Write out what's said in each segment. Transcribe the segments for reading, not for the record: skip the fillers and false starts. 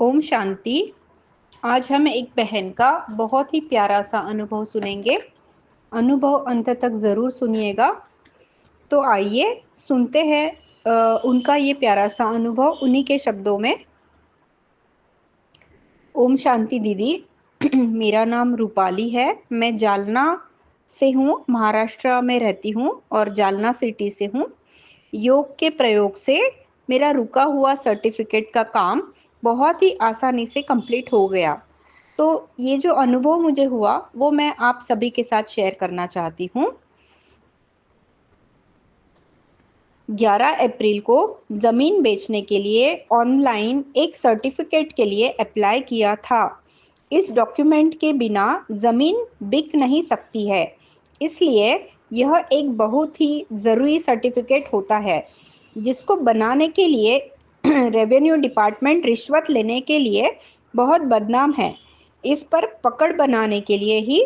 ओम शांति। आज हम एक बहन का बहुत ही प्यारा सा अनुभव सुनेंगे। अनुभव अंत तक ज़रूर सुनिएगा। तो आइए सुनते हैं उनका ये प्यारा सा अनुभव उन्हीं के शब्दों में। ओम शांति दीदी। मेरा नाम रूपाली है। मैं जालना से हूँ, महाराष्ट्र में रहती हूँ और जालना सिटी से हूँ। योग के प्रयोग से मेरा रुका हुआ सर्टिफिकेट का काम बहुत ही आसानी से कंप्लीट हो गया। तो ये जो अनुभव मुझे हुआ वो मैं आप सभी के साथ शेयर करना चाहती हूँ। 11 अप्रैल को ज़मीन बेचने के लिए ऑनलाइन एक सर्टिफिकेट के लिए अप्लाई किया था। इस डॉक्यूमेंट के बिना ज़मीन बिक नहीं सकती है, इसलिए यह एक बहुत ही ज़रूरी सर्टिफिकेट होता है, जिसको बनाने के लिए रेवेन्यू डिपार्टमेंट रिश्वत लेने के लिए बहुत बदनाम है। इस पर पकड़ बनाने के लिए ही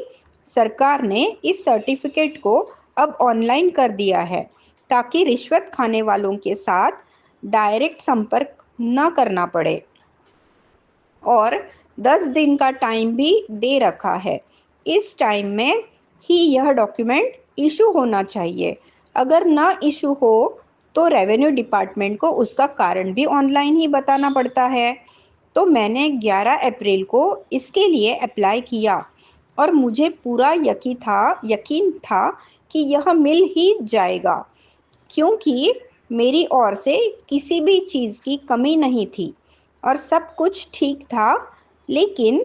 सरकार ने इस सर्टिफिकेट को अब ऑनलाइन कर दिया है, ताकि रिश्वत खाने वालों के साथ डायरेक्ट संपर्क न करना पड़े। और 10 दिन का टाइम भी दे रखा है। इस टाइम में ही यह डॉक्यूमेंट इशू होना चाहिए। अगर ना इशू हो तो रेवेन्यू डिपार्टमेंट को उसका कारण भी ऑनलाइन ही बताना पड़ता है। तो मैंने 11 अप्रैल को इसके लिए अप्लाई किया और मुझे पूरा यकीन था कि यह मिल ही जाएगा, क्योंकि मेरी ओर से किसी भी चीज़ की कमी नहीं थी और सब कुछ ठीक था। लेकिन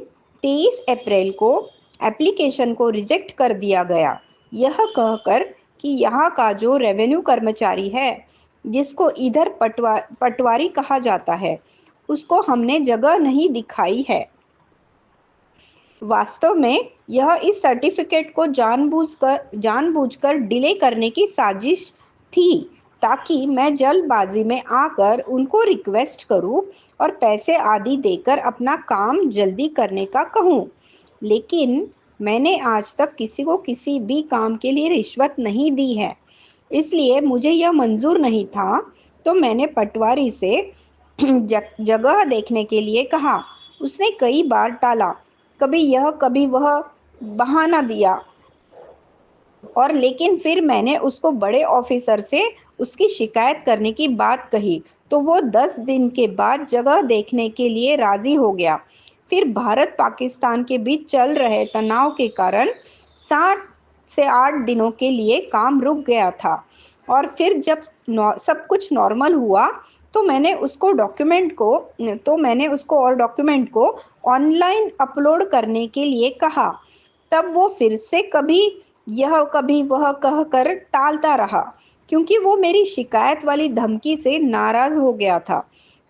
23 अप्रैल को एप्लीकेशन को रिजेक्ट कर दिया गया, यह कहकर कि यहाँ का जो रेवेन्यू कर्मचारी है, जिसको इधर पटवारी कहा जाता है, उसको हमने जगह नहीं दिखाई है। वास्तव में यह इस सर्टिफिकेट को जानबूझकर डिले करने की साजिश थी, ताकि मैं जल्दबाजी में आकर उनको रिक्वेस्ट करूं और पैसे आदि देकर अपना काम जल्दी करने का कहूं। लेकिन मैंने आज तक किसी को किसी भी काम के लिए रिश्वत नहीं दी है, इसलिए मुझे यह मंजूर नहीं था। तो मैंने पटवारी से जगह देखने के लिए कहा। उसने कई बार टाला, कभी यह कभी वह बहाना दिया, और लेकिन फिर मैंने उसको बड़े ऑफिसर से उसकी शिकायत करने की बात कही, तो वो 10 दिन के बाद जगह देखने के लिए राजी हो गया। फिर भारत पाकिस्तान के बीच चल रहे तनाव के कारण 7 से 8 दिनों के लिए काम रुक गया था। और फिर जब सब कुछ नॉर्मल हुआ तो मैंने उसको डॉक्यूमेंट को ऑनलाइन अपलोड करने के लिए कहा। तब वो फिर से कभी यह कभी वह कहकर टालता रहा, क्योंकि वो मेरी शिकायत वाली धमकी से नाराज हो गया था।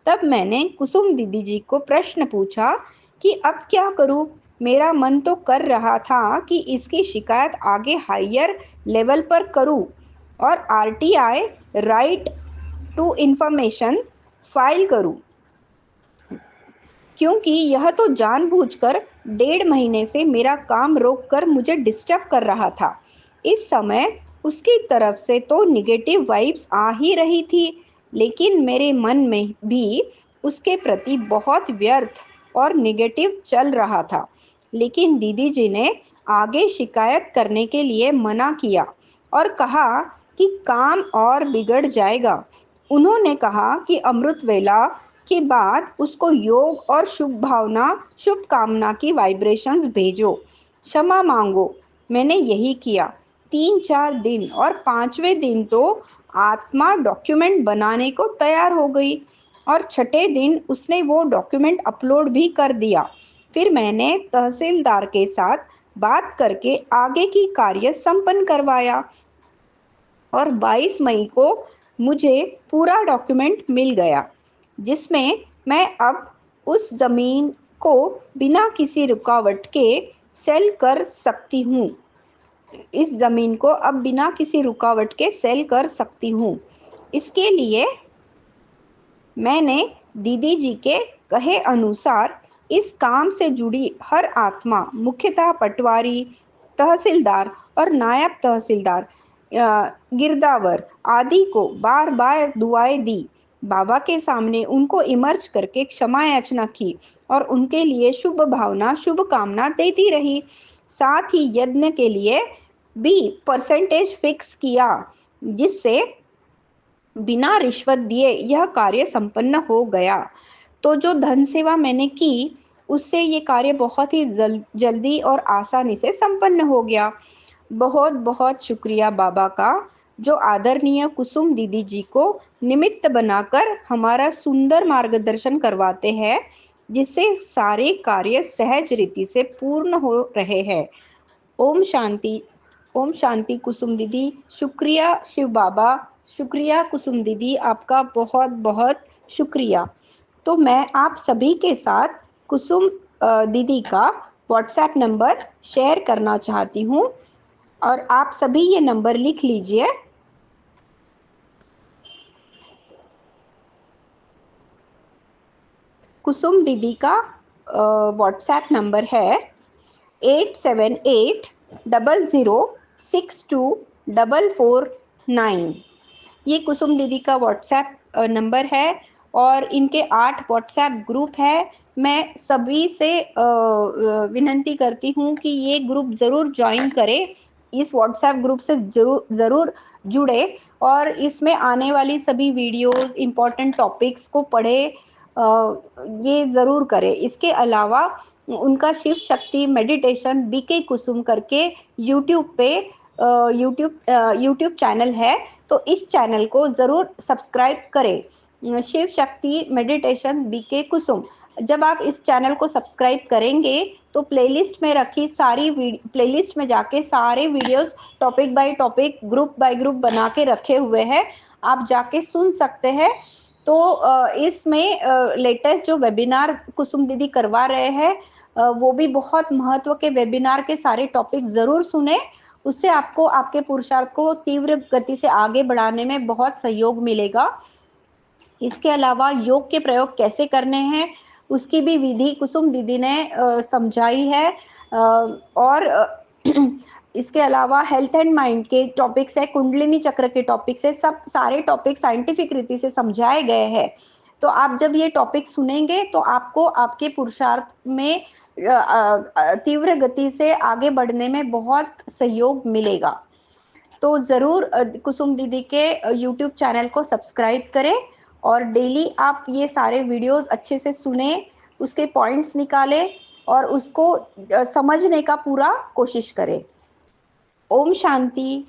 तब मैंने कुसुम दीदी जी को प्रश्न पूछा कि अब क्या करूं। मेरा मन तो कर रहा था कि इसकी शिकायत आगे हायर लेवल पर करूं और RTI right to information file करूं, क्योंकि यह तो जानबूझकर 1.5 महीने से मेरा काम रोककर मुझे डिस्टर्ब कर रहा था। इस समय उसकी तरफ से तो निगेटिव वाइब्स आ ही रही थी, लेकिन मेरे मन में भी उसके प्रति बहुत व्यर्थ और निगेटिव चल रहा था। लेकिन दीदी जी ने आगे शिकायत करने के लिए मना किया और कहा कि काम और बिगड़ जाएगा। उन्होंने कहा कि अमृत वेला के बाद उसको योग और शुभ कामना की वाइब्रेशंस भेजो, क्षमा मांगो। मैंने यही किया। 3-4 दिन और 5वें दिन तो आत्मा डॉक्यूमेंट बनाने को तैयार हो गई और छठे दिन उसने वो डॉक्यूमेंट अपलोड भी कर दिया। फिर मैंने तहसीलदार के साथ बात करके आगे की कार्य संपन्न करवाया और 22 मई को मुझे पूरा डॉक्यूमेंट मिल गया, जिसमें मैं अब उस ज़मीन को बिना किसी रुकावट के सेल कर सकती हूँ। इस ज़मीन को अब बिना किसी रुकावट के सेल कर सकती हूँ। इसके लिए मैंने दीदी जी के कहे अनुसार इस काम से जुड़ी हर आत्मा, मुख्यतः पटवारी, तहसीलदार और नायब तहसीलदार, गिरदावर आदि को बार बार दुआएं दी। बाबा के सामने उनको इमर्ज करके क्षमा याचना की और उनके लिए शुभ भावना शुभ कामना देती रही। साथ ही यज्ञ के लिए भी परसेंटेज फिक्स किया, जिससे बिना रिश्वत दिए यह कार्य संपन्न हो गया। तो जो धन सेवा मैंने की, उससे ये कार्य बहुत ही जल्दी और आसानी से संपन्न हो गया। बहुत बहुत शुक्रिया बाबा का, जो आदरणीय कुसुम दीदी जी को निमित्त बनाकर हमारा सुंदर मार्गदर्शन करवाते हैं, जिससे सारे कार्य सहज रीति से पूर्ण हो रहे हैं। ओम शांति। ओम शांति कुसुम दीदी। शुक्रिया शिव बाबा। शुक्रिया कुसुम दीदी, आपका बहुत बहुत शुक्रिया। तो मैं आप सभी के साथ कुसुम दीदी का व्हाट्सएप नंबर शेयर करना चाहती हूँ, और आप सभी ये नंबर लिख लीजिए। कुसुम दीदी का व्हाट्सएप नंबर है 8780062449। ये कुसुम दीदी का व्हाट्सएप नंबर है, और इनके 8 व्हाट्सएप ग्रुप है। मैं सभी से विनंती करती हूँ कि ये ग्रुप ज़रूर ज्वाइन करें, इस व्हाट्सएप ग्रुप से ज़रूर जुड़े, और इसमें आने वाली सभी वीडियोस, इम्पोर्टेंट टॉपिक्स को पढ़े, ये ज़रूर करें। इसके अलावा उनका शिव शक्ति मेडिटेशन बीके कुसुम करके यूट्यूब पे यूट्यूब चैनल है, तो इस चैनल को ज़रूर सब्सक्राइब करें, शिव शक्ति मेडिटेशन बीके कुसुम। जब आप इस चैनल को सब्सक्राइब करेंगे तो प्लेलिस्ट में रखी प्लेलिस्ट में जाके सारे videos topic by topic, group by group बना के रखे हुए हैं, आप जाके सुन सकते हैं। तो इसमें लेटेस्ट जो वेबिनार कुसुम दीदी करवा रहे हैं, वो भी बहुत महत्व के वेबिनार के सारे टॉपिक ज़रूर सुने। उससे आपको आपके पुरुषार्थ को तीव्र गति से आगे बढ़ाने में बहुत सहयोग मिलेगा। इसके अलावा योग के प्रयोग कैसे करने हैं, उसकी भी विधि कुसुम दीदी ने समझाई है। और इसके अलावा हेल्थ एंड माइंड के टॉपिक्स है, कुंडलिनी चक्र के टॉपिक्स है, सब सारे टॉपिक साइंटिफिक रीति से समझाए गए हैं। तो आप जब ये टॉपिक सुनेंगे तो आपको आपके पुरुषार्थ में तीव्र गति से आगे बढ़ने में बहुत सहयोग मिलेगा। तो ज़रूर कुसुम दीदी के यूट्यूब चैनल को सब्सक्राइब करें, और डेली आप ये सारे वीडियोस अच्छे से सुने, उसके पॉइंट्स निकालें और उसको समझने का पूरा कोशिश करें। ओम शांति।